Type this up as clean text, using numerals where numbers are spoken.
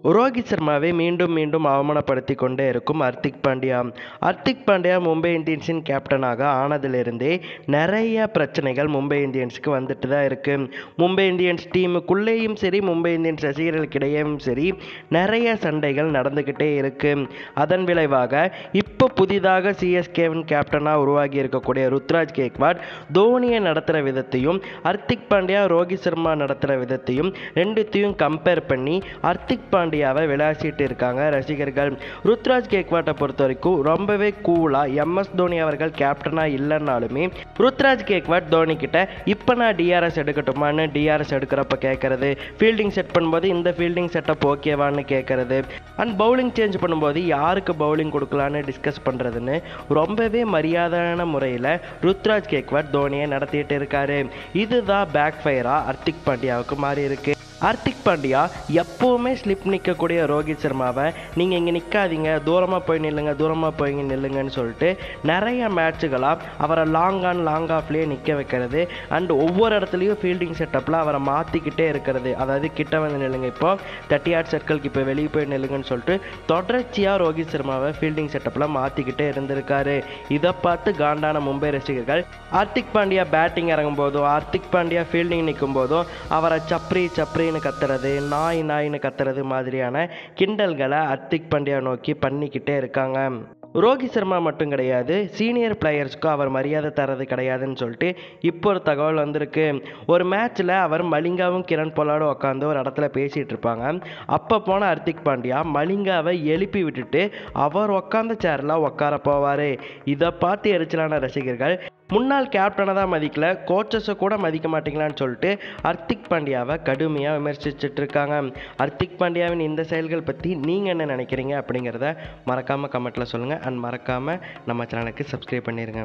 ரோஹித் சர்மாவை மீண்டும் மீண்டும் அவமானப்படுத்தி கொண்டே இருக்கும் ஹர்திக் பாண்டியா. ஹர்திக் பாண்டியா மும்பை இந்தியன்ஸின் கேப்டனாக ஆனதிலிருந்தே நிறைய பிரச்சனைகள் மும்பை இந்தியன்ஸுக்கு வந்துட்டு தான் இருக்கு. மும்பை இந்தியன்ஸ் டீமுக்குள்ளேயும் சரி, மும்பை இந்தியன்ஸ் ரசிகர்களுக்கிடையேயும் சரி, நிறைய சண்டைகள் நடந்துக்கிட்டே இருக்கு. அதன் விளைவாக இப்போ புதிதாக சிஎஸ்கேவின் கேப்டனாக உருவாகி இருக்கக்கூடிய ருத்ராஜ் கேக்வாட் தோனியை நடத்துகிற விதத்தையும், ஹர்திக் பாண்டியா ரோஹித் சர்மா நடத்துகிற விதத்தையும் ரெண்டுத்தையும் கம்பேர் பண்ணி ஹர்திக் பாண்டியாவை விளாசிட்டு இருக்காங்க ரசிகர்கள். ருத்ராஜ் கேக்வாட்டை பொறுத்த வரைக்கும் ரொம்பவே கூலா எம்எஸ் தோனி அவர்கள் கேப்டனா இல்லைன்னாலுமே ருத்ராஜ் கேக்வாட் தோனி கிட்ட இப்போ நான் டிஆர்எஸ் எடுக்கட்டுமான்னு டிஆர்எஸ் எடுக்கிறப்ப கேட்கறது, ஃபீல்டிங் செட் பண்ணும்போது இந்த ஃபீல்டிங் செட்டப் ஓகேவான்னு கேட்கறது, அண்ட் பவுலிங் சேஞ்ச் பண்ணும்போது யாருக்கு பவுலிங் கொடுக்கலான்னு டிஸ்கஸ் பண்ணுறதுன்னு ரொம்பவே மரியாதையான முறையில் ருத்ராஜ் கேக்வாட் தோனியை நடத்திட்டு இருக்காரு. இதுதான் பேக் ஃபயரா ஹர்திக் பாண்டியாவுக்கு மாறி இருக்கு. ஹர்திக் பாண்டியா எப்போவுமே ஸ்லிப் நிற்கக்கூடிய ரோஹித் சர்மாவை நீங்கள் இங்கே நிற்காதீங்க, தூரமாக போய் நில்லுங்க, தூரமாக போய் நில்லுங்கன்னு சொல்லிட்டு நிறைய மேட்சுகளாக அவரை லாங் ஆஃப்லேயே நிற்க வைக்கிறது. அண்ட் ஒவ்வொரு இடத்துலையும் ஃபீல்டிங் செட்டப்பில் அவரை மாற்றிக்கிட்டே இருக்கிறது. அதாவது கிட்ட வந்து நில்லுங்க, இப்போ 30 யார்ட் சர்க்கிள்க்கு இப்போ வெளியே போய் நில்லுங்கன்னு சொல்லிட்டு தொடர்ச்சியாக ரோஹித் சர்மாவை ஃபீல்டிங் செட்டப்பில் மாற்றிக்கிட்டே இருந்திருக்காரு. இதை பார்த்து காண்டான மும்பை ரசிகர்கள் ஹர்திக் பாண்டியா பேட்டிங் இறங்கும் போதும், ஹர்திக் பாண்டியா ஃபீல்டிங் நிற்கும் போதும் அவரை சப்ரி கத்துறது, நாயின்னு கத்துறது மாதிரியான கிண்டல்களை ஹர்திக் பாண்டியா நோக்கி பண்ணிக்கிட்டே இருக்காங்க. ரோஹித் சர்மா மட்டும் கிடையாது, சீனியர் பிளேயர்ஸ்க்கும் அவர் மரியாதை தரது கிடையாதுன்னு சொல்லிட்டு இப்போ ஒரு தகவல் வந்திருக்கு. ஒரு மேட்ச்சில் அவர் மலிங்காவும் கிரண் பொலாடும் உட்காந்து ஒரு இடத்துல பேசிகிட்டு இருப்பாங்க. அப்போ போன ஹர்திக் பாண்டியா மலிங்காவை எழுப்பி விட்டுட்டு அவர் உட்காந்த சேரில் உட்கார போவார். இதை பார்த்து எரிச்சலான ரசிகர்கள் முன்னாள் கேப்டனை தான் மதிக்கல, கோச்சஸை கூட மதிக்க மாட்டீங்களான்னு சொல்லிட்டு ஹர்திக் பாண்டியாவை கடுமையாக விமர்சிச்சுட்டு இருக்காங்க. ஹர்திக் பாண்டியாவின் இந்த செயல்கள் பற்றி நீங்கள் என்ன நினைக்கிறீங்க அப்படிங்கிறத மறக்காமல் கமெண்ட்டில் சொல்லுங்கள். அண்ட் மறக்காமல் நம்ம சேனலுக்கு சப்ஸ்கிரைப் பண்ணிடுங்க.